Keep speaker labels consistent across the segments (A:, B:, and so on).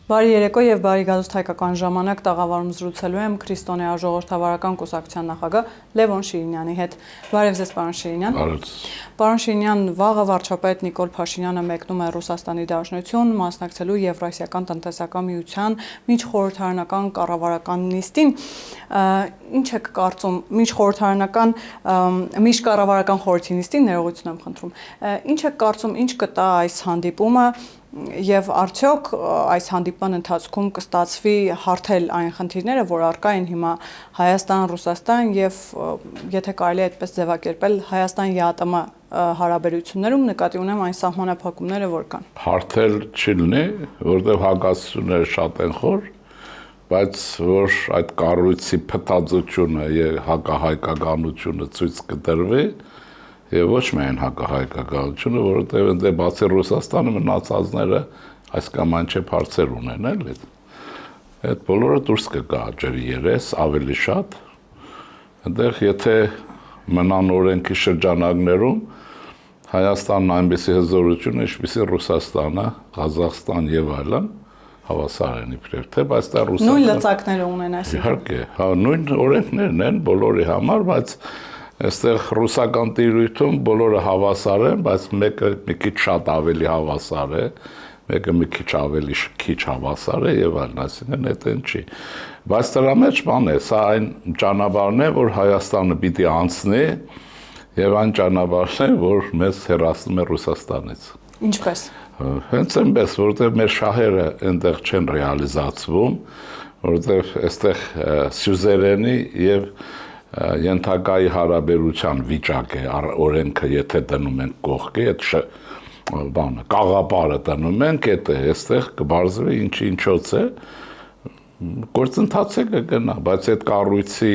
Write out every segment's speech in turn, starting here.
A: Բարի երեկո եւ բարի գալուստ հայկական ժամանակ տաղավարում զրուցելու եմ Քրիստոնեա ժողովրդավարական կուսակցության նախագահ Լևոն Շիրինյանի հետ։ Բարև ձեզ, պարոն Շիրինյան։ Պարոն Շիրինյան, վաղը վարչապետ Նիկոլ Փաշինյանը մեկնում է Ռուսաստանի Դաշնություն մասնակցելու Եվրասիական տնտեսական միության միջխորհրդարանական կառավարական նիստին։ Ինչ եք կարծում, միջկառավարական խորհրդի նիստին ներողություն եմ խնդրում։ Ինչ եք կարծում, ինչ կտա այս հանդիպումը եւ արդյոք այս հանդիպման ընթացքում կստացվի հարթել այն խնդիրները, որ առկա են հիմա Հայաստան, Ռուսաստան եւ եթե կարելի է այդպես ձևակերպել Հայաստան-ԵԱՏՄ հարաբերություններում նկատի ունեմ այն սահմանափակումները, որ կան։
B: Հարթել չի լինի, որովհետեւ հակասությունները շատ են խոր, բայց որ այդ կառույցի փտածությունը եւ հակահայկականությունը ցույց կտրվի Եվ ոչ միայն հակահայկականությունը, որովհետև այնտեղ բացի Ռուսաստանը մնացածները այս կամ այն չէ հարցեր ունեն, էլի։ Այդ բոլորը դուրս կգա ջրի երես ավելի շատ։ Այնտեղ եթե մնան օրենքի շրջանակներում Հայաստանն այնպիսի հզորություն է, ինչպիսի Ռուսաստանը, Ղազախստան եւ այլն հավասար են իբրև թե, բայց դա Ռուսաստանը
A: նույն լծակները ունեն այսինքն։
B: Իհարկե, հա նույն օրենքներն են բոլորի համար, բայց Այստեղ ռուսական տիրույթում բոլորը հավասար են, բայց մեկը մի քիչ շատ ավելի հավասար է, մեկը մի քիչ ավելի քիչ հավասար է եւ այլն, այսինքն այդեն չի։ Բայց դրա մեջ բան է, սա այն ճանապարհն է, որ Հայաստանը պիտի անցնի եւ այն ճանապարհն է, որ մեզ հեռացնում է Ռուսաստանից։
A: Ինչպես։
B: Հենց այնպես, որովհետեւ մեր շահերը այնտեղ չեն ռեալիզացվում, որովհետեւ այստեղ սյուզերենի եւ ենթակայի հարաբերության վիճակ է օրենքը եթե դնում ենք կողքի այդ բանը կաղապարը դնում ենք այդ այստեղ կբարձվի ինչոց է գործընթաց է կգնա բայց այդ կառույցի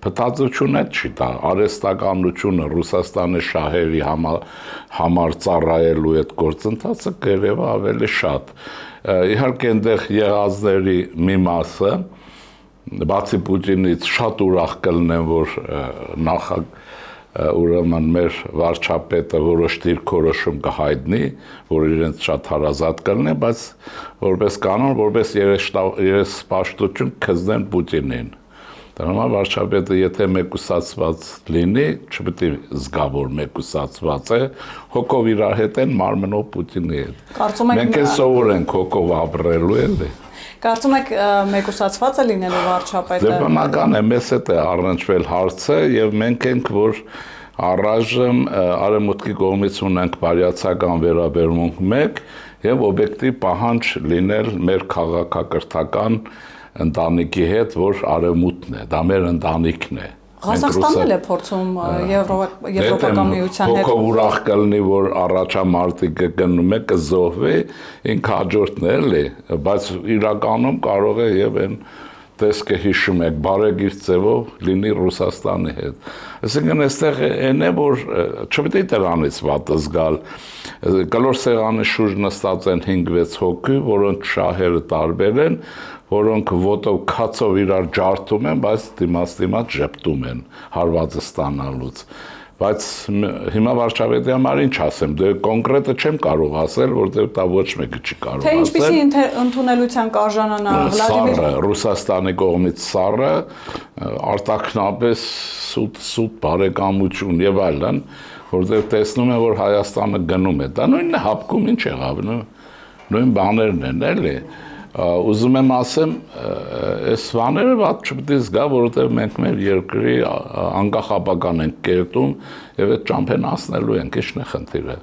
B: փտածությունը չի դա արհեստականությունը Ռուսաստանի շահերի համար ծառայելու այդ գործընթացը կերևա ավելի շատ իհարկե այնտեղ եղածների մի մասը Բացի Պուտինից շատ ուրախ կլինեն, որ ուրեմն մեր վարչապետը որոշ դիրքորոշում կհայտնի, որ իրենց շատ հարազատ կլինի, բայց որպես կանոն, որպես երեսպաշտություն կզնեն Պուտինին։ Դրա համար վարչապետը եթե մեկուսացված լինի, չպետք է զգա, որ մեկուսացված է, հոգով իրար հետ են, մարմնով Պուտինի հետ։ Մենք էլ սովոր ենք հոգով ապրելու էլի։
A: Կարծում եք մեկուսացված է լինելու վարչապետը։
B: Դե բնական է, մեզ հետ է առնչվել հարցը եւ մենք ենք, որ առայժմ արևմուտքի կողմից ունենք բարյացակամ վերաբերմունք մեկ եւ օբյեկտիվ պահանջ լինել մեր քաղաքակրթական ընտանիքի հետ, որ արևմուտքն է, դա մեր ընտանիքն է։
A: Ղազախստանն էլ է փորձում Եվրոպական միության հետ։
B: Հոգով ուրախ կլինի, որ առաջամարտի կգնում է, կզոհվի, ինքը հաջորդն է, էլի, բայց իրականում կարող է եւ այն տեսքը հիշում եք, բարեգիր ձևով լինի Ռուսաստանի հետ։ Այսինքն այստեղ այն է, որ չպետք է դրանից վատը զգալ։ Կլոր սեղանի շուրջ նստած են 5-6 հոգի, որոնք շահերը տարբեր են, որոնք ոտով քացով իրար ջարդում են, բայց դիմաց ժպտում են հարվածը ստանալուց։ Բայց հիմա վարչապետի համար ինչ ասեմ, դե կոնկրետը չեմ կարող ասել, որտեղ դա ոչ մեկը չի կարող ասել։
A: Թե ինչպիսի ընդունելության կարժանանա Վլադիմիր
B: Ռուսաստանի կողմից սառը, արտաքնապես սուտ բարեկամություն եւ այլն, որտեղ տեսնում են, որ Հայաստանը գնում է։ Դա նույնն է հապկում ինչ եղավ, նույն բաներն են, էլի։ Ուզում եմ ասեմ, այս բաները ված չպետք է զգա, որովհետև մենք մեր երկրի անկախ ապագան ենք կերտում եւ այդ ճամփեն անցնելու ենք, ի՞նչն է խնդիրը։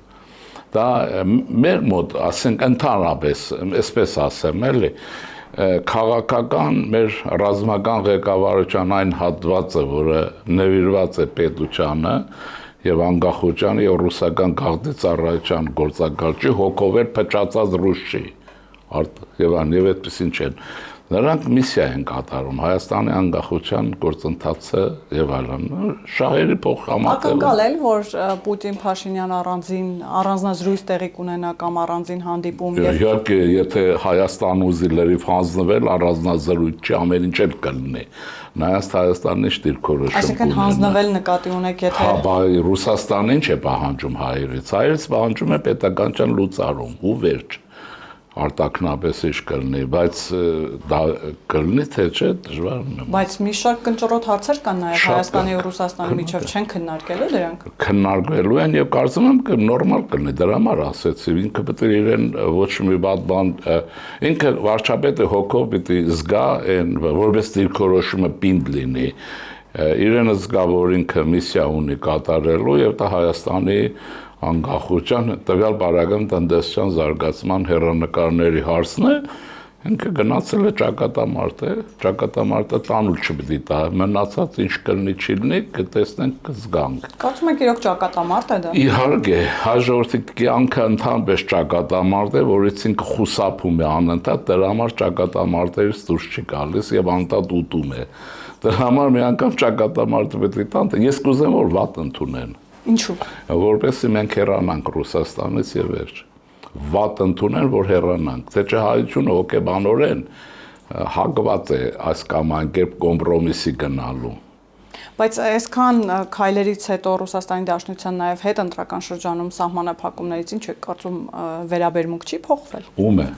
B: Դա մեր մոտ, ասենք ընդհանրապես, այսպես ասեմ, էլի, քաղաքական մեր ռազմական ղեկավարության այն հատվածը, որը նվիրված է պետությանը եւ անկախությանը եւ ռուսական գաղտնի ծառայության գործակալչի հոգով էր փչացած ռուսի եւ այդպեսին չեն։ Նրանք միսիա են կատարում Հայաստանի անկախության գործընթացը եւ այլն։ Շահերի փոխհամատել։
A: Ակնկալել, որ Պուտին-Փաշինյան առանձնազրույց տեղի կունենա կամ առանձին հանդիպում եւ
B: Իհարկե, եթե Հայաստան ուզի լրիվ հանձնվել, առանձնազրույց չի, ամեն ինչ էլ կլինի։ Նայած Հայաստանն ինչ դիրքորոշում։
A: Այսինքն հանձնվել նկատի ունեք, եթե
B: Հա, Ռուսաստանն ինչ է պահանջում հայերից։ Հայերից պահանջում է պետականության լուծարում ու վերջ։ արտակնապես իշ կլինի, բայց դա կլինի թե չէ դժվար է։
A: Բայց մի շարք կնճռոտ հարցեր կան նաև Հայաստանի ու Ռուսաստանի միջև չեն քննարկելու դրանք։
B: Քննարկվելու են եւ կարծում եմ նորմալ կլինի, դրա համար ասեցի, ինքը պետք է իրեն ոչ մի բան բան, ինքը վարչապետը հոգով պետք է զգա այն, որպես դիրքորոշումը պինդ լինի։ Իրենը զգա, որ ինքը միսիա ունի կատարելու եւ դա Հայաստանի անկախության տվյալ բարական տնտեսության զարգացման հեռանկարների հարցն է, ինքը գնացել է ճակատամարտը տանուլ չպետք է տա, մնացած ինչ կլինի չի լինի, կտեսնենք կզգանք։
A: Կարծում եք իրոք ճակատամարտ է դա։
B: Իհարկե, հայ ժողովրդի կյանքը ընդհանրապես ճակատամարտ է, որից ինքը խուսափում է անընդհատ, դրա համար ճակատամարտերից դուրս չի գալիս եւ անընդհատ ուտում է։ Դրա համար մի անգամ ճակատամարտը պետք է տան, ես կուզեմ որ վատ ընդունեն։
A: Ինչու՞։
B: Որպեսզի մենք հեռանանք Ռուսաստանից եւ վերջ։ Վատ ընդունեն, որ հեռանանք, թե չէ հայությունը հոգեբանորեն հակված է այս կամ այն կերպ կոմպրոմիսի գնալու։
A: Բայց այսքան քայլերից հետո Ռուսաստանի Դաշնության նաև հետընտրական շրջանում սահմանափակումներից ինչ է կարծում վերաբերմունք չի փոխվել։
B: Ում է։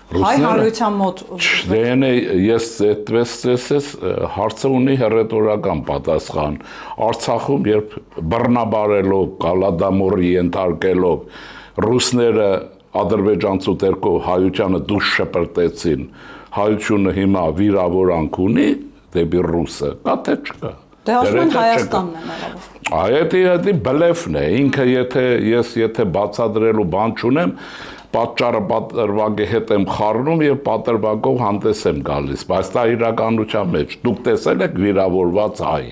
A: Հայ հանրության մոտ
B: ես այդպես հարցը ունի հռետորական պատասխան։ Արցախում երբ բռնաբարելով, կալադամորի ենթարկելով ռուսները ադրբեջանցու տերկով հայությանը դուրս շպրտեցին, հայությունը հիմա վիրավորանք ունի դեպի ռուսը, կա թե չկա։
A: Դե ասում են Հայաստանն է մեղավոր։
B: Այդ բլեֆն է, ինքը եթե բացադրելու բան չունեմ, պատճառը պատրվագի հետ եմ խառնում եւ պատրվագով հանդես եմ գալիս, բայց դա իրականության մեջ դուք տեսել եք վիրավորված հայ,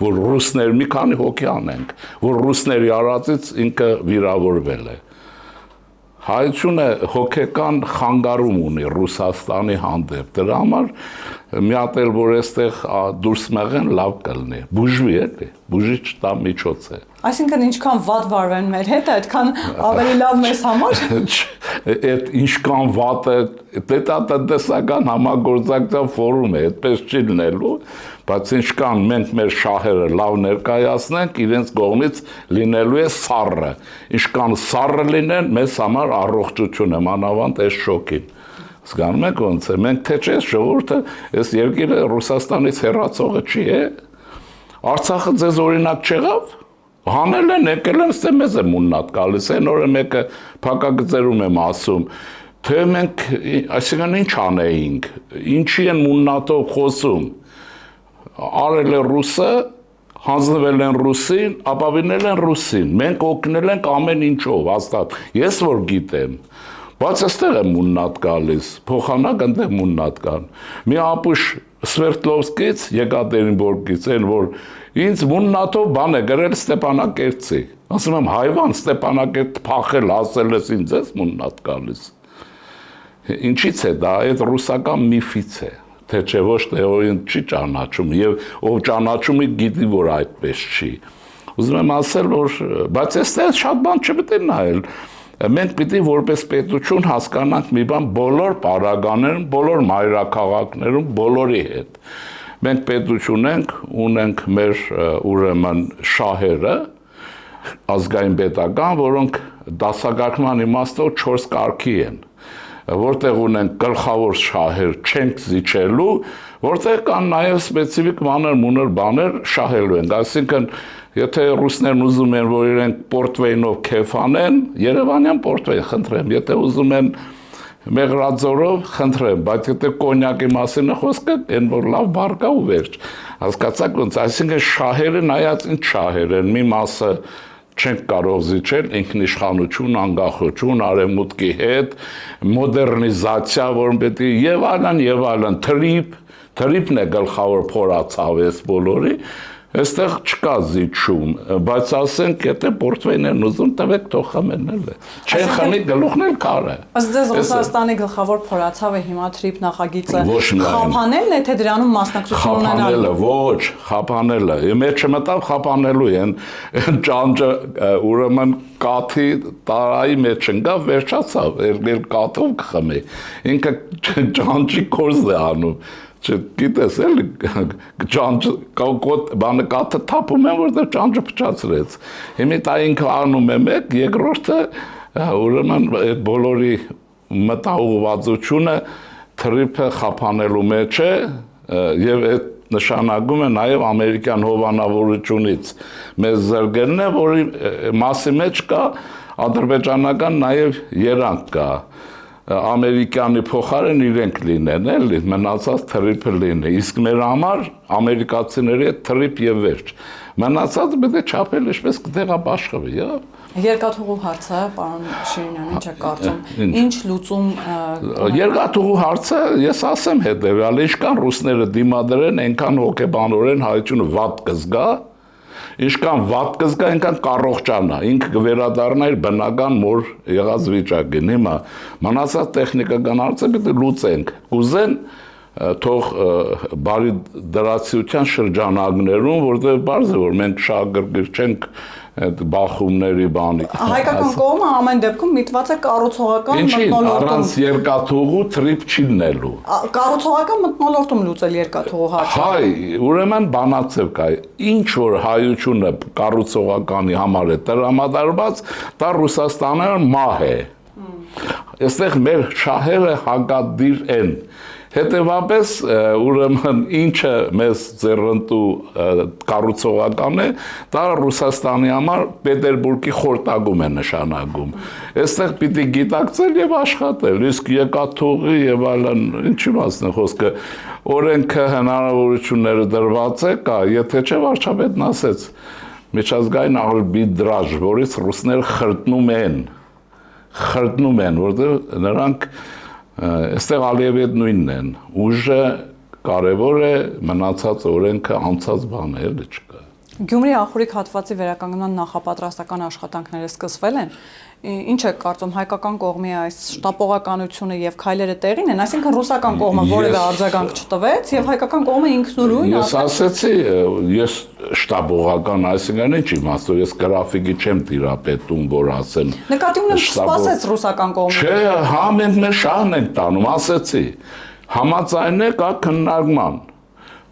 B: որ ռուսներ մի քանի հոգի անենք, որ ռուսների արածից ինքը վիրավորվել է։ Հայությունը հոգեկան խանգարում ունի Ռուսաստանի հանդեպ, դրա համար մի հատ էլ որ այստեղ դուրս մեղեն լավ կլինի, բուժվի էլի, բուժիչ տա միջոց է։
A: Այսինքն ինչքան վատ վարվեն մեր հետ, այդքան ավելի լավ մեզ համար։
B: Այդ ինչքան վատ է, դա տնտեսական համագործակցության ֆորում է, այդպես չի լինելու, բայց ինչքան մենք մեր շահերը լավ ներկայացնենք, իրենց կողմից լինելու է սառը։ Ինչքան սառը լինեն, մեզ համար առողջություն է, մանավանդ այս շոկին։ Զգանում եք ոնց է, մենք թե չէ ժողովուրդը, այս երկիրը Ռուսաստանից հեռացողը չի է։ Արցախը ձեզ օրինակ չեղավ։ Հանել են, եկել են, ստե մեզ է մուննատ գալիս, այն օրը մեկը փակագծերում եմ ասում, թե մենք, այսինքն ինչ անեինք, ինչի են մուննատով խոսում, արել է ռուսը, հանձնվել են ռուսին, ապավինել են ռուսին, մենք օգնել ենք ամեն ինչով, հաստատ, ես որ գիտեմ, բայց այստեղ է մուննատ գալիս, փոխանակ ընդեղ մուննատ կան, մի ապուշ Սվերդլովսկից, Եկատերինբուրգից, այն որ ինձ մուննատով բան է գրել Ստեփանակերտի, ասում եմ հայվան Ստեփանակերտ փախել, ասել ես ինձ ես մուննատ գալիս, ինչից է դա, այդ ռուսական միֆից է, թե չէ ոչ թե ով չի ճանաչում եւ ով ճանաչում է գիտի որ այդպես չի, ուզում եմ ասել որ, բայց այստեղ շատ բան չպետք է նայել, մենք պիտի որպես պետություն հասկանանք մի բան բոլոր պարագաներում, բոլոր մայրաքաղաքներում, բոլորի հետ։ Մենք պետություն ունենք մեր ուրեմն շահերը, ազգային պետական, որոնք դասակարգման իմաստով 4 կարգի են, որտեղ ունենք գլխավոր շահեր չենք զիջելու, որտեղ կան նաև սպეციფიկ մանր բաներ շահելու են, այսինքն Եթե ռուսներն ուզում են, որ իրենք պորտվեյնով քեֆ անեն, Երևանյան պորտվեյն խնդրեմ, եթե ուզում են մեղրաձորով, խնդրեմ, բայց եթե կոնյակի մասին է խոսքը, այն որ լավ բառ կա ու վերջ։ Հասկացաք ոնց, այսինքն շահերը նայած ինչ շահեր են, մի մասը չենք կարող զիջել ինքնիշխանություն, անկախություն, արևմուտքի հետ, մոդեռնիզացիա, որն պետք է եւ այլն, թրիպն է գլխավոր փորացավ էս բոլորի Այստեղ չկա զիջում, բայց ասենք, եթե պորտվեյն են ուզում, տվեք թող խմեն է։ Չեն խմի գլուխն էլ քար է։
A: Ըստ ձեզ Ռուսաստանի գլխավոր փորացավը հիմա թրիպ նախագիծը խափանելն է, թե դրանում մասնակցություն ունենալը։
B: Ոչ, խափանելը։ Մեր չմտավ խափանելու են ճանճը ուրեմն կաթի տարայի մեջ ընկավ, վերջացավ, երկել կաթով կխմի։ Ինքը ճանճի կորզ է անում։ Չգիտես էլի ճանճ բանը կաթը թափում են որտեղ ճանճը փչացրեց հիմա դա ինքը անում է մեկ երկրորդը ուրեմն այդ բոլորի մտահոգվածությունը թրիփը խափանելու մեջ է եւ այդ նշանակում է նաեւ ամերիկյան հովանավորությունից մեզ զրկելն է, որի մասի մեջ կա ադրբեջանական նաեւ երանգ կա ամերիկյանի փոխարեն իրենք լինեն, էլի մնացած թրիփը լինի, իսկ մեր համար ամերիկացիների հետ թրիփ եւ վերջ։ Մնացածը պետք է չափել ինչպես կտեղաբաշխվի, հա։
A: Երկաթուղու հարցը, պարոն Շիրինյան, ինչ է կարծում։ Ինչ լուծում
B: Երկաթուղու հարցը, ես ասեմ հետեւյալը, ինչքան ռուսները դիմադրեն, այնքան հոգեբանորեն հայությունը վատ կզգա, ինչքան վատ կզգա, այնքան կառողջանա, ինքը կվերադառնա իր բնական մոր եղած վիճակին։ Հիմա մնացած տեխնիկական հարցը պետք է լուծենք։ Կուզեն թող բարի դրացիության շրջանակներում, որտեղ բարձ է, որ մենք շահագրգիռ չենք այդ բախումների բանի։
A: Հայկական կողմը ամեն դեպքում միտված է կառուցողական մթնոլորտում։
B: Առանց երկաթուղու թրիփ չի լինելու։
A: Կառուցողական մթնոլորտում լուծել երկաթուղու հարցը։
B: Հայ, ուրեմն բանացև կա։ Ինչ որ հայությունը կառուցողականի համար է տրամադրված, դա Ռուսաստանը մահ է։ Այստեղ մեր շահերը հակադիր են։ Հետևաբար ուրեմն ինչը մեզ ձեռնտու կառուցողական է, դա Ռուսաստանի համար Պետերբուրգի խորտակում է նշանակում։ Այստեղ պիտի գիտակցել եւ աշխատել, իսկ երկաթուղի եւ այլն, ինչի մասն է խոսքը, օրենքը հնարավորությունները դրված է, կա, եթե չէ վարչապետն ասեց, միջազգային արբիտրաժ, որից ռուսները խրտնում են, որտեղ նրանք այստեղ Ալիևի հետ նույնն են, ուժը կարևոր է, մնացած օրենքը անցած բան է, էլի չկա։
A: Գյումրի ախորիկ հատվածի վերականգնման նախապատրաստական աշխատանքները սկսվել են։ Ինչ է կարծում, հայկական կողմի այս շտապողականությունը եւ քայլերը տեղին են, այսինքն ռուսական կողմը որևէ արձագանք չտվեց եւ հայկական կողմը ինքնուրույն
B: Ես ասեցի, ես շտապողական, այսինքն ինչ իմաստով, ես գրաֆիկի չեմ տիրապետում, որ ասեմ։
A: Նկատի ունեմ սպասեց ռուսական կողմը։
B: Չէ, հա մենք մեր շահն ենք տանում, ասեցի։ Համաձայն է կա քննարկման։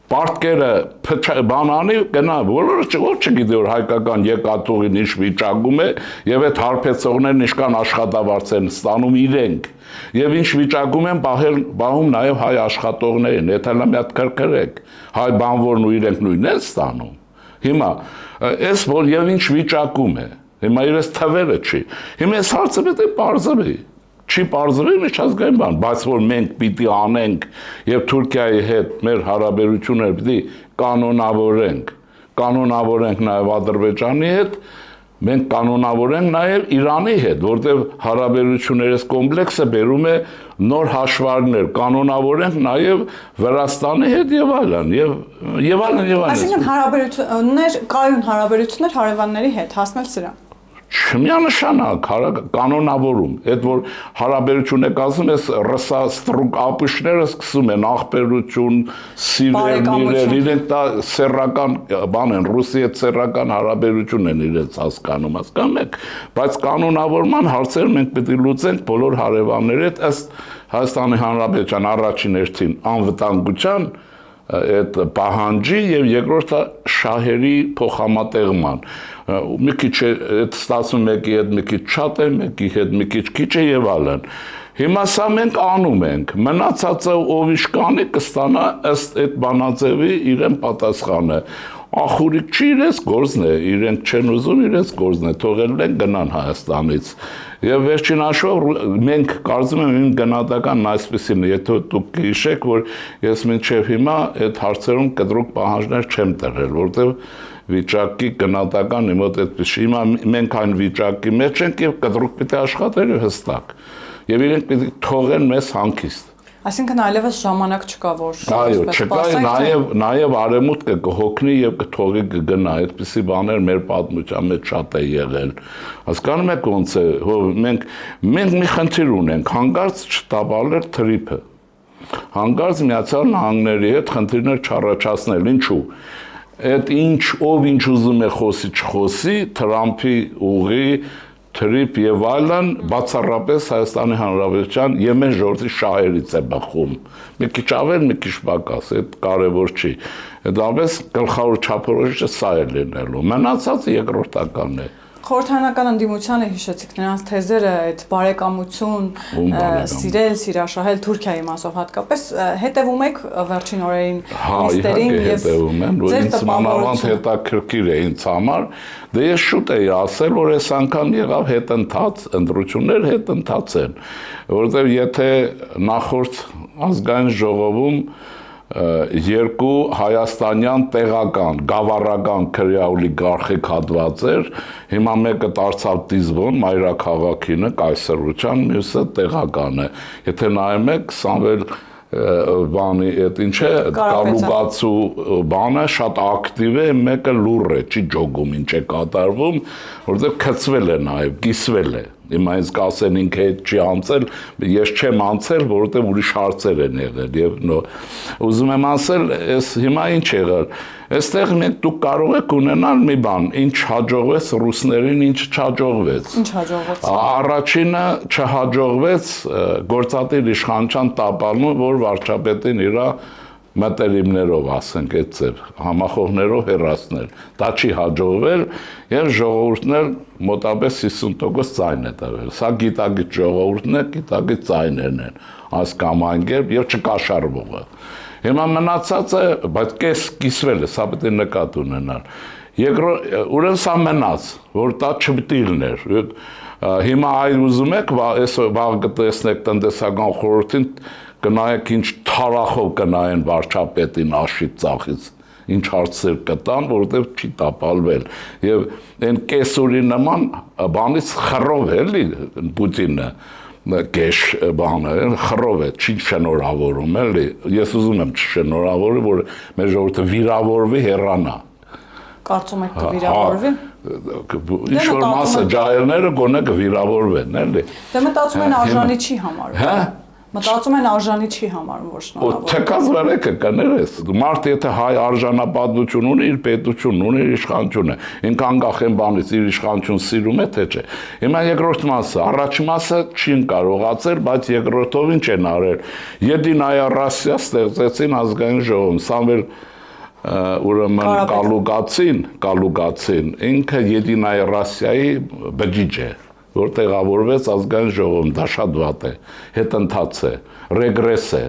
B: Պարտքերը բանանի գնա, որ չգիտի որ հայկական երկաթուղին ինչ վիճակում է եւ այդ հարբեցողներն ինչքան աշխատավարձ են ստանում իրենք եւ ինչ վիճակում են բահում նաեւ հայ աշխատողներին, եթե նա մի հատ քրքրեք, հայ բանվորն ու իրենք նույնն են ստանում։ Հիմա այս որ եւ ինչ վիճակում է, հիմա իրենց թվերը չի։ Հիմա այս հարցը պետք է բարձրի։ Չի բարձրի միջազգային բան, բայց որ մենք պիտի անենք եւ Թուրքիայի հետ մեր հարաբերությունները պիտի կանոնավորենք նաեւ Ադրբեջանի հետ, մենք կանոնավորենք նաեւ Իրանի հետ, որտեղ հարաբերություններս կոմպլեքսը բերում է նոր հաշվարկներ, կանոնավորենք նաեւ Վրաստանի հետ եւ այլն, եւ այլն։
A: Այսինքն հարաբերություններ, կայուն հարաբերություններ հարևանների հետ, հասնել սրան։
B: Չմիանշանակ կանոնավորում, այդ որ հարաբերություն եք ասում, ես ռսա ստրուկ ապուշները սկսում են աղբերություն, սիրել, իրենք դա սեռական բան են, Ռուսի հետ սեռական հարաբերություն են իրենց հասկանում եք, բայց կանոնավորման հարցերը մենք պետք է լուծենք բոլոր հարևանների հետ, ըստ Հայաստանի Հանրապետության առաջին հերթին անվտանգության այդ պահանջի եւ երկրորդը շահերի փոխհամատեղման մի քիչ այդ ստացվում մեկի հետ մի քիչ շատ է, մեկի հետ մի քիչ քիչ է եւ այլն։ Հիմա սա մենք անում ենք, մնացածը ով իշկանի կստանա ըստ այդ բանաձևի իրեն պատասխանը։ Ախուրիկ չի իրենց գործն է, իրենք չեն ուզում իրենց գործն է, թողել են գնան Հայաստանից։ Եվ վերջին հաշվով մենք կարծում եմ իմ գնահատականն այսպեսին է, եթե դուք հիշեք, որ ես մինչև հիմա այդ հարցերում կտրուկ պահանջներ չեմ տրել, որտեղ վիճակի գնահատական իմ մոտ այդպես հիմա մենք այն վիճակի մեջ ենք եւ կտրուկ պիտի աշխատել հստակ։ Եվ իրենք պիտի թողեն մեզ հանգիստ։
A: Այսինքն այլևս ժամանակ չկա, որ
B: այո, չկա, նաև արևմուտքը կհոգնի եւ կթողի կգնա, այդպիսի բաներ մեր պատմության մեջ շատ է եղել։ Հասկանում եք ոնց է, մենք մի խնդիր ունենք, հանկարծ չտապալել թրիփը։ Հանկարծ Միացյալ Նահանգների հետ խնդիրներ չառաջացնել, ինչու։ Այդ ով ինչ ուզում է խոսի, չխոսի, Թրամփի ուղի թրիփ եւ այլն բացառապես Հայաստանի Հանրապետության եւ մեր ժողովրդի շահերից է բխում։ Մի քիչ ավել, մի քիչ պակաս, այդ կարևոր չի։ Դարձած գլխավոր չափորոշիչը սա է լինելու։ Մնացածը երկրորդականն է։
A: Խորհրդարանական ընդդիմությանը հիշեցիք նրանց թեզերը, այդ բարեկամություն, սիրել, սիրաշահել Թուրքիայի մասով հատկապես հետևում եք վերջին օրերին նիստերին եւ
B: հետևում են, որ ինձ մանավանդ հետաքրքիր է ինձ համար, դե ես շուտ էի ասել, որ այս անգամ եղավ հետընթաց, ընտրություններ հետընթաց են, որովհետեւ եթե նախորդ ազգային ժողովում երկու հայաստանյան տեղական, գավառական քրեա օլիգարխիկ հատված էր, հիմա մեկը դարձավ Դիզբոն, մայրաքաղաքինը, կայսրության, մյուսը տեղական է։ Եթե նայում եք, Սամվել բանի այդ ինչ է, Կալուգացու բանը շատ ակտիվ է, մեկը լուր է, չի ջոգում, ինչ է կատարվում, որովհետև քծվել է նաև, կիսվել է։ Հիմա ինձ կասեն ինքը հետ չի անցել, ես չեմ անցել, որովհետև ուրիշ հարցեր են եղել եւ ուզում եմ ասել, այս հիմա ինչ եղել, այստեղ մենք դուք կարող եք ունենալ մի բան, ինչ հաջողվեց ռուսներին, ինչ չհաջողվեց։
A: Ինչ հաջողվեց։
B: Առաջինը չհաջողվեց գործադիր իշխանության տապալումը, որ վարչապետին իրա մտերիմներով, ասենք այդ ձև, համախոհներով հեռացնել, դա չի հաջողվել եւ ժողովուրդն էլ մոտավորապես 50% ձայն է տվել։ Սա գիտագիծ ժողովուրդն է, գիտագիծ ձայներն են, այս կամ այն կերպ եւ չկաշառվողը։ Հիմա մնացածը, բայց կիսվել է, սա պետք է նկատ ունենալ։ Ուրեմն սա մնաց, որ դա չպիտիլներ։ Հիմա այ ուզում եք, այս վաղ կտեսնեք տնտեսական խորհրդին կնայեք ինչ թարախով կնայեն վարչապետին աշիտ ծախից, ինչ հարցեր կտան, որովհետև չի տապալվել։ Եվ այն կեսուրի նման բանից խռով է, էլի Պուտինը, կեշ բանը, խռով է, չի շնորհավորում, էլի։ Ես ուզում եմ չշնորհավորի, որ մեր ժողովուրդը վիրավորվի, հեռանա։
A: Կարծում եք կվիրավորվի։
B: Ինչ որ մասը ջահելները գոնե կվիրավորվեն, էլի։
A: Դե մտածում են արժանի չի համարվում։
B: Հա։
A: Մտածում են արժանի չի համարում, որ շնորհավոր։
B: Թեկած վարեկը կներես, մարդ եթե հայ արժանապատվություն ունի, իր պետությունն ունի, իր իշխանությունը, ինք անկախ են բանից իր իշխանություն սիրում է, թե չէ։ Հիմա երկրորդ մասը, առաջին մասը չին կարողացել, բայց երկրորդով ինչ են արել։ Եդինայա Ռոսիա ստեղծեցին ազգային ժողովում, Սամվել ուրեմն Կալուգացին, ինքը Եդինայա Ռոսիայի բջիջ է, որ տեղավորվեց ազգային ժողովում, դա շատ վատ է, հետընթաց է, ռեգրես է,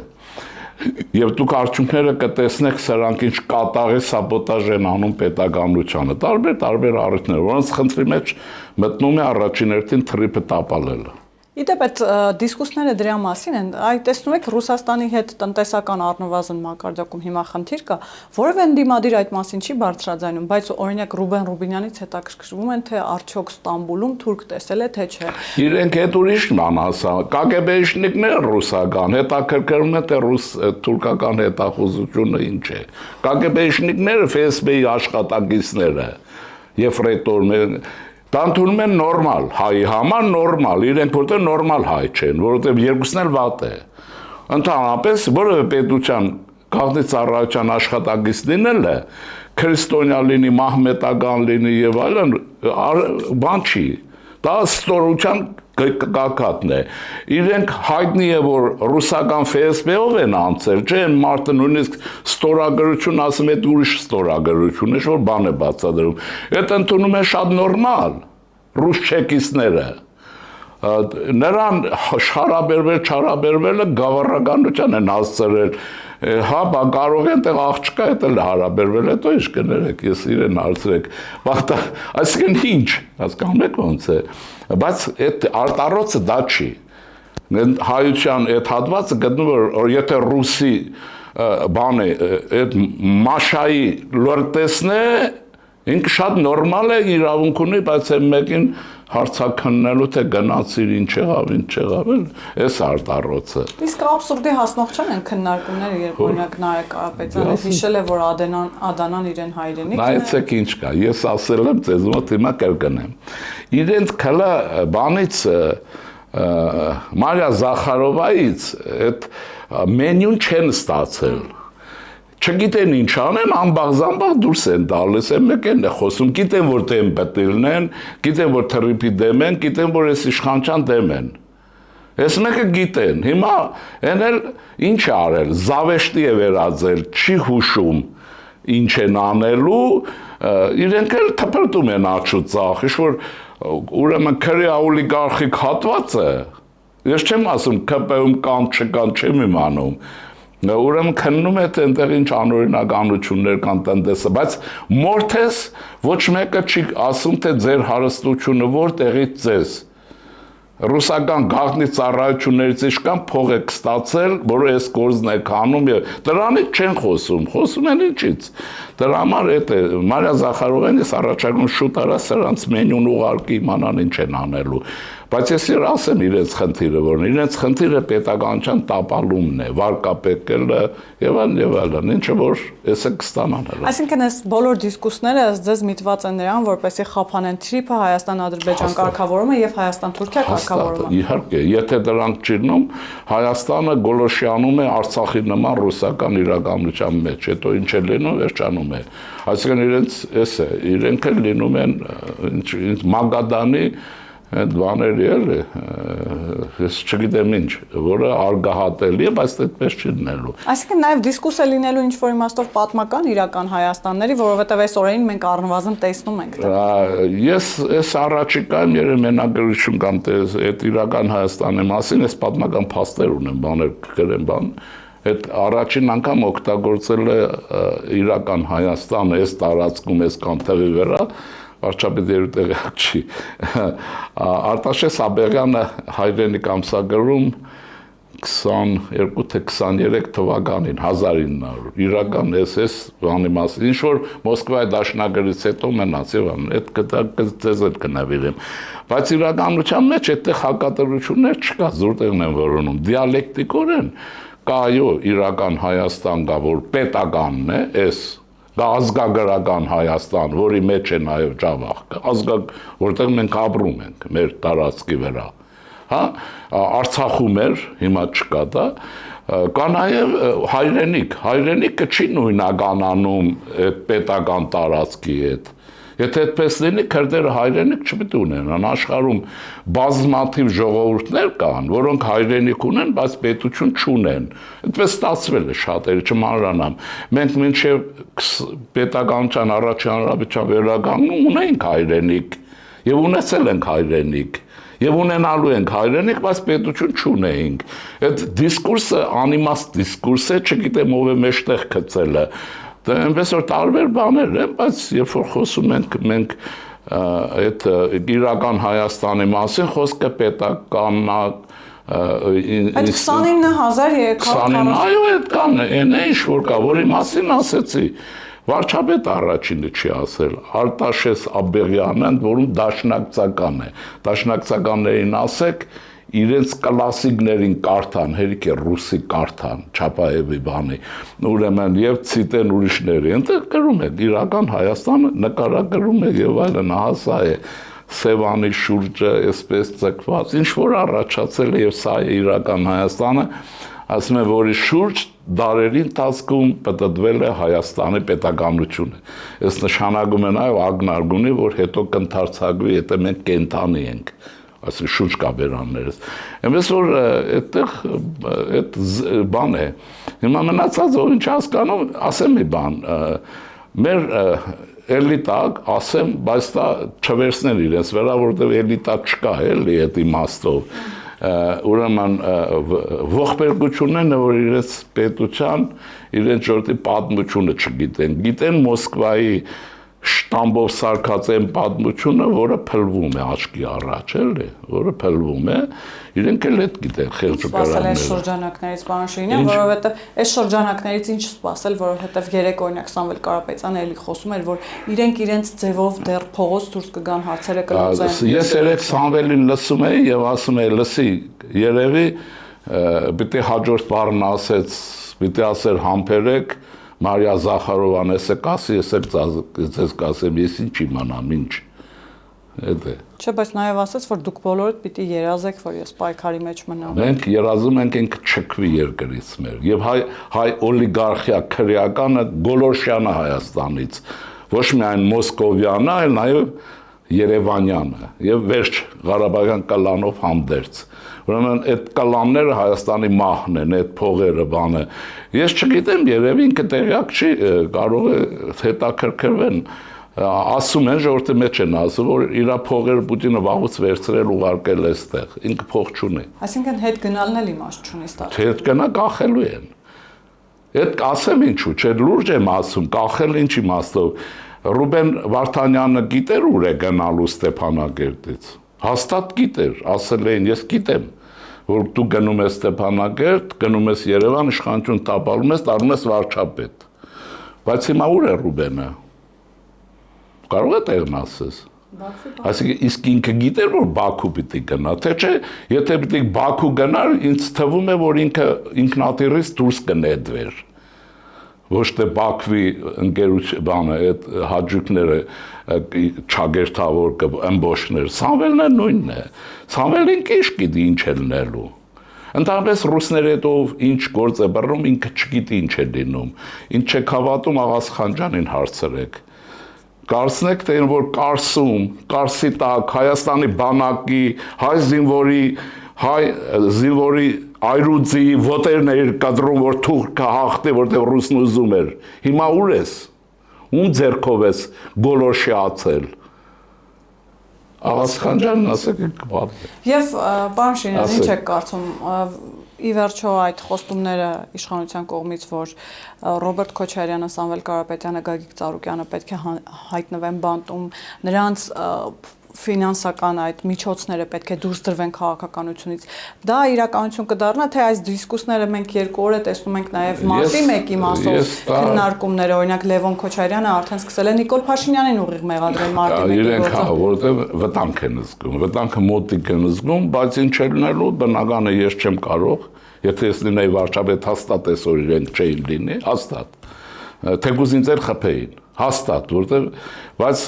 B: եւ դուք արդյունքները կտեսնեք սրանք ինչ կատաղի սաբոտաժ են անում պետականությանը, տարբեր առիթներ, որոնց խնդրի մեջ մտնում է առաջին հերթին թրիփը տապալելը։
A: Իդեպ այդ դիսկուսները դրա մասին են, այ տեսնում եք Ռուսաստանի հետ տնտեսական առնվազն մակարդակում հիմա խնդիր կա, որևէ ընդդիմադիր այդ մասին չի բարձրաձայնում, բայց օրինակ Ռուբեն Ռուբինյանից հետաքրքրվում են, թե արդյոք Ստամբուլում թուրք տեսել է, թե չէ։
B: Իրենք հետ ուրիշ բան ասա, կագեբեիշնիկները ռուսական, հետաքրքրում է թե թուրքական հետախուզությունը ինչ է։ Կագեբեիշնիկները ՖՍԲ-ի աշխատակիցները, եֆրեյտորներ Տանթունում են նորմալ, հայի համար նորմալ, իրենք որտեղ նորմալ հայ չեն, որովհետև երկուսն էլ վատ է։ Ընդհանրապես որևէ պետության քաղաքնի ծառայության աշխատակից լինելը, քրիստոնյա լինի, մահմետական լինի եւ այլն, բան չի։ Դա ստորության կակատն է։ Իրենք հայտնի է, որ ռուսական ՖՍԲ-ով են անցել, չէ՞, այն մարդը նույնիսկ ստորագրություն ասում է, ուրիշ ստորագրություն է, որ բան է բացատրում։ Այդ ընդունում են շատ նորմալ ռուս չեկիստները։ Նրան հարաբերվելը գավառականության են հասցրել։ Հա, բա կարող են տեղ աղջկա հետ էլ հարաբերվել, հետո ինչ կներեք, ես իրեն հարցրեք։ Այսինքն ինչ, հասկանում եք ոնց է։ Բայց այդ արտառոցը դա չի։ Հայության այդ հատվածը գտնվում է, որ եթե ռուսի բան է, այդ մաշայի լորտեսն է, ինքը շատ նորմալ է, իրավունք ունի, բայց այն մեկին հարցաքննելու թե գնացիր ինչ եղավ, այս արտառոցը։
A: Իսկ աբսուրդի հասնող չեն են քննարկումները, երբ օրինակ Նարեկ Կարապետյանը հիշել է, որ Ադանան իրեն հայրենիքն է։
B: Նայեցեք ինչ կա, ես ասել եմ ձեզ մոտ հիմա կրկնեմ։ Իրենց քլա բանից Մարիա Զախարովայից այդ մենյուն չեն ստացել։ Չգիտեն ինչ անեն, ամբաղ-զամբաղ դուրս են տալիս, են մեկ են խոսում, գիտեն, որ դեմ պետիլն են, գիտեն, որ թրիփի դեմ են, գիտեն, որ այս իշխանության դեմ են։ Այս մեկը գիտեն, հիմա են էլ ինչ է արել, զավեշտի է վերածել, չի հուշում ինչ են անելու, իրենք էլ թփրտում են աչու ծախ, ինչ որ ուրեմն քրի օլիգարխիկ հատվածը, ես չեմ ասում ԿՊ-ում կան չկան, չեմ իմանում, ուրեմն քննում է թե այնտեղ ինչ անօրինականություններ կան տնտեսը, բայց մորթես ոչ մեկը չի ասում թե ձեր հարստությունը որտեղից ձեզ ռուսական գաղտնի ծառայություններից իշքան փող եք ստացել, որ այս գործն եք անում եւ դրանից չեն խոսում են ինչից։ Դրա համար է Մարիա Զախարովյանից առաջարկում շուտ արա սրանց մենյուն ուղարկի իմանան ինչ են անելու։ Բայց ես ասեմ իրենց խնդիրը, որ իրենց խնդիրը պետականության տապալումն է, վարկապետելը եւ այլն, ինչը որ էսը կստանան հələ։
A: Այսինքն այս բոլոր դիսկուսները ձեզ միտված են նրան, որպեսզի խափանեն թրիփը Հայաստան-Ադրբեջան կարգավորումը եւ Հայաստան-Թուրքիա կարգավորումը։
B: Իհարկե, եթե դրանք չլինում, Հայաստանը գոլոշյանում է Արցախի նման ռուսական իրականության մեջ, հետո ինչ է լինում, վերջանում է։ Այսինքն իրենց էսը, իրենք էլ լինում են Մագադանի այդ բաների էլի, ես չգիտեմ ինչ, որը արգահատելի է, բայց այդպես չի լինելու։
A: Այսինքն նաև դիսկուս է լինելու ինչ-որ իմաստով պատմական իրական Հայաստանների, որովհետև այս օրերին մենք առնվազն տեսնում ենք դա։
B: Ես այս առաջիկայում երբ մենագրություն կամ այդ իրական Հայաստանի մասին, այս պատմական փաստեր ունեմ, բաներ գրեմ, այդ առաջին անգամ օգտագործել է իրական Հայաստանը այս տարածքում, այս կանթեղի վրա, վարչապետ երիտեղյակ չի։ Արտաշես Աբեղյանը հայրենիք ամսագրում 22 թե 23 թվականին 1900 իրական SS բանի մասին ինչ որ Մոսկվայի դաշնագրից հետո մնաց եւ այդ դեզ էլ կնավիրեմ բայց իրականության մեջ այդտեղ հակադրություններ չկա զուրտեղն են որոնում դիալեկտիկորեն կա այո իրական Հայաստան կա որ պետականն է այս դա ազգագրական Հայաստան, որի մեջ է նաև Ջավախքը, որտեղ մենք ապրում ենք մեր տարածքի վրա, հա, Արցախում էր, հիմա չկա դա, կա նաև հայրենիքը չի նույնականանում այդ պետական տարածքի հետ, եթե այդպես լինի, քրդերը հայրենիք չպետք է ունենան, աշխարհում բազմաթիվ ժողովուրդներ կան, որոնք հայրենիք ունեն, բայց պետություն չունեն, այդպես ստացվել է շատերը, չմանրանամ, մենք մինչև պետականության առաջին հանրապետության վերականգնում ունենք հայրենիք եւ ունեցել ենք հայրենիք եւ ունենալու ենք հայրենիք, բայց պետություն չունեինք։ Այդ դիսկուրսը անիմաստ դիսկուրս է, չգիտեմ ով է մեջտեղ գցել է։ Դա այնպես որ տարբեր բաներ են, բայց երբ որ խոսում ենք մենք այդ իրական Հայաստանի մասին, խոսքը պետականա
A: Այդ 29340
B: այո, այդ կան, այն ինչ որ կա, որի մասին ասեցի, վարչապետ առաջինը չի ասել, Արտաշես Աբեղյանը, որում դաշնակցական է, դաշնակցականներին ասեք, իրենց կլասիկներին կարդան, հերիք է ռուսի կարդան, Չապաևի բանի, ուրեմն եւ ցիտեն ուրիշների, այնտեղ գրում է իրական Հայաստանը, նկարագրում է եւ այլն, հասա է Սևանի շուրջը այսպես ցկված, ինչ որ առաջացել է եւ սա է իրական Հայաստանը, ասում են որի շուրջ դարերի ընթացքում պատտվել է Հայաստանի պետականությունը։ Այս նշանակում է նաեւ ակնարկունի, որ հետո կընթարցակվի, եթե մենք կենթանի ենք, այսինքն շուրջ կաբերաններս։ Այնպես որ այդտեղ այդ բան է։ Հիմա մնացած ով ինչ հասկանում, ասեմ մի բան, մեր էլիտա, ասեմ, բայց դա չվերցնեն իրենց վրա, որտեղ էլիտա չկա, էլի այդ իմաստով։ Ուրեմն ողբերգությունն է, որ իրենց պետության, իրենց ժողովրդի պատմությունը չգիտեն, գիտեն Մոսկվայի շտամբով սարքած այն պատմությունը, որը փլվում է աչքի առաջ, էլի, որը փլվում է, իրենք էլ այդ գիտեն խեղճուկարանները։
A: Այս շրջանակներից պարոն Շիրինյան, որովհետև այս շրջանակներից ինչ սպասել, որովհետև երեք օրինակ Սամվել Կարապետյանը էլի խոսում էր, որ իրենք իրենց ձևով դեռ փողոց դուրս կգան հարցերը կլուծեն։
B: Ես երեք Սամվելին լսում էի եւ ասում էի, լսի, երևի պիտի հաջորդ բառն ասեց, պիտի ասեր համբերեք Մարիա Զախարովան էսը կասի, ես կասեմ, ես ինչ իմանամ, ինչ, էդ է։
A: Չէ, բայց նաև ասեց, որ դուք բոլորդ պիտի երազեք, որ ես պայքարի մեջ մնամ։
B: Մենք երազում ենք ինքը չքվի երկրից մեր, եւ հայ օլիգարխիա քրեականը Գոլոշյանը Հայաստանից, ոչ միայն Մոսկովյանը, այլ նաեւ Երևանյանը, եւ վերջ Ղարաբաղյան կլանով հանդերձ։ Ուրեմն այդ կլանները Հայաստանի մահն են, այդ փողերը բանը։ Ես չգիտեմ, երևի ինքը տեղյակ չի, կարող է հետաքրքրվեն ասում են ժողովրդի մեջ են ասում, որ իր փողերը Պուտինը վաղուց վերցրել ուղարկել այստեղ, ինքը փող չունի։
A: Այսինքն հետ գնալն էլ իմաստ չունի ստացվում։
B: Հետ գնա կախելու են։ Այդ ասեմ ինչու, չէ լուրջ եմ ասում, կախել ինչ իմաստով։ Ռուբեն Վարդանյանը գիտեր ուր է գնալու Ստեփանագերտից։ Հաստատ գիտեր, ասել էին, ես գիտեմ, որ դու գնում ես Ստեփանագերտ, գնում ես Երևան, իշխանություն տապալում ես, դառնում ես վարչապետ։ Բայց հիմա ուր է Ռուբենը։ Կարող է տեղն ասես։ Այսինքն իսկ ինքը գիտեր որ Բաքու պիտի գնա, թե չէ, եթե պիտի Բաքու գնար, ինձ թվում է որ ինքը ինքնատիրից դուրս կնետվեր։ Ոչ թե Բաքվի ընկերությունը, այդ հաջուկները չագերտավոր ըմբոշներ, Սամվելն է նույնն է։ Սամվելին քիչ գիտի ինչ է լինելու։ Ընդհանրապես ռուսները հետով ինչ գործ է բռնում, ինքը չգիտի ինչ է լինում։ Ինչ չեք հավատում Աղաս Խանջանին հարցրեք։ Կարծնեք թե որ Կարսի տակ Հայաստանի բանակի, հայ զինվորի այրուձի ոտերներ կադրում որ թուրքը հաղթի որտեղ ռուսն ուզում էր։ Հիմա ուր ես։ Ում ձեռքով ես գոլոշիացել։ Աղաս Խանջանն ասեք կպատմի։
A: Եվ պարոն Շիրյան, ինչ եք կարծում, ի վերջո այդ խոստումները իշխանության կողմից, որ Ռոբերտ Քոչարյանը, Սամվել Կարապետյանը, Գագիկ Ծառուկյանը պետք է հայտնվեն բանտում, նրանց ֆինանսական այդ միջոցները պետք է դուրս դրվեն քաղաքականությունից։ Դա իրականություն կդառնա, թե այս դիսկուսները մենք երկու օր է տեսնում ենք նաև մարտի 1-ի մասով քննարկումները, օրինակ Լևոն Քոչարյանը արդեն սկսել է Նիկոլ Փաշինյանին ուղիղ մեղադրել մարտի 1-ի
B: իրենք որտեղ վտանգ են զգում, վտանգը մոտիկ են զգում, բայց ինչ է լինելու, բնական է ես չեմ կարող, եթե ես լինեի վարչապետ հաստատ այսօր իրենք չէին լինի, հաստատ։ Թեկուզ ինձ էլ խփեին, հաստատ, որտեղ բայց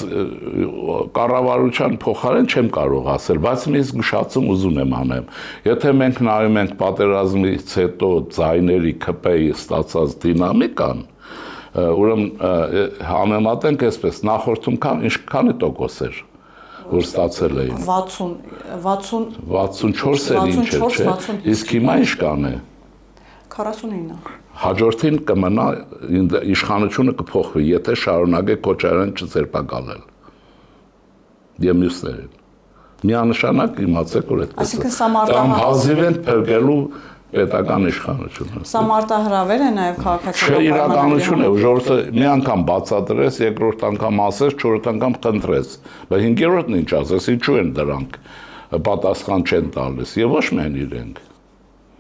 B: կառավարության փոխարեն չեմ կարող ասել, բայց մի զգուշացում ուզում եմ անեմ։ Եթե մենք նայում ենք պատերազմից հետո ձայների ԿՊ-ի ստացած դինամիկան, ուրեմն համեմատենք այսպես, նախորդում ինչքանի տոկոս էր, որ ստացել էին։ 64 էր ինչ է, չէ։ Իսկ հիմա ինչ կան է։
A: 49։
B: Հաջորդին կմնա իշխանությունը կփոխվի, եթե շարունակե Քոչարյանը չձերբակալել։ Եվ մյուսներին։ Միանշանակ իմացեք որ այդպես։
A: Այսինքն սա մարտահրավեր
B: կամ հազիվ են փրկելու պետական իշխանությունը։
A: Սա մարտահրավեր է նաև քաղաքացիական
B: Չէ, իրականություն է, ժողովուրդը մի անգամ բացատրես, երկրորդ անգամ ասես, չորրորդ անգամ խնդրես, բայց հինգերորդն ինչ ասես, ինչու են դրանք պատասխան չեն տալիս, եւ ոչ միայն իրենք։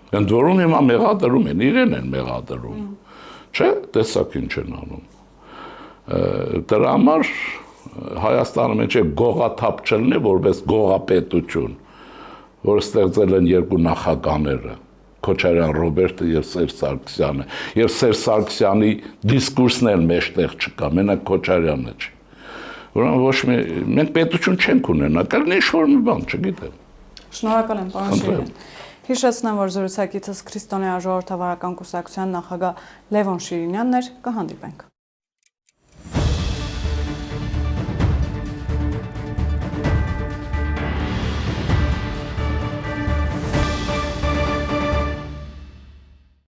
B: Ընդ որում հիմա մեղադրում են, իրեն են մեղադրում։ Չէ, տեսակ ինչ են անում։ Դրա համար Հայաստանը մեջ է գողաթափ չլինի, որպես գողապետություն, որ ստեղծել են երկու նախագաները, Քոչարյան Ռոբերտը եւ Սերժ Սարգսյանը, եւ Սերժ Սարգսյանի դիսկուրսն էլ մեջտեղ չկա, մենակ Քոչարյանը չէ։ Ուրեմն ոչ մի մենք պետություն չենք ունենա, կլինի ինչ-որ մի բան, չգիտեմ։
A: Շնորհակալ եմ, պարոն Շիրյան։ Հիշեցնեմ, որ զրուցակիցս Քրիստոնեա ժողովրդավարական կուսակցության նախագահ Լևոն Շիրինյանն էր, կհանդիպենք։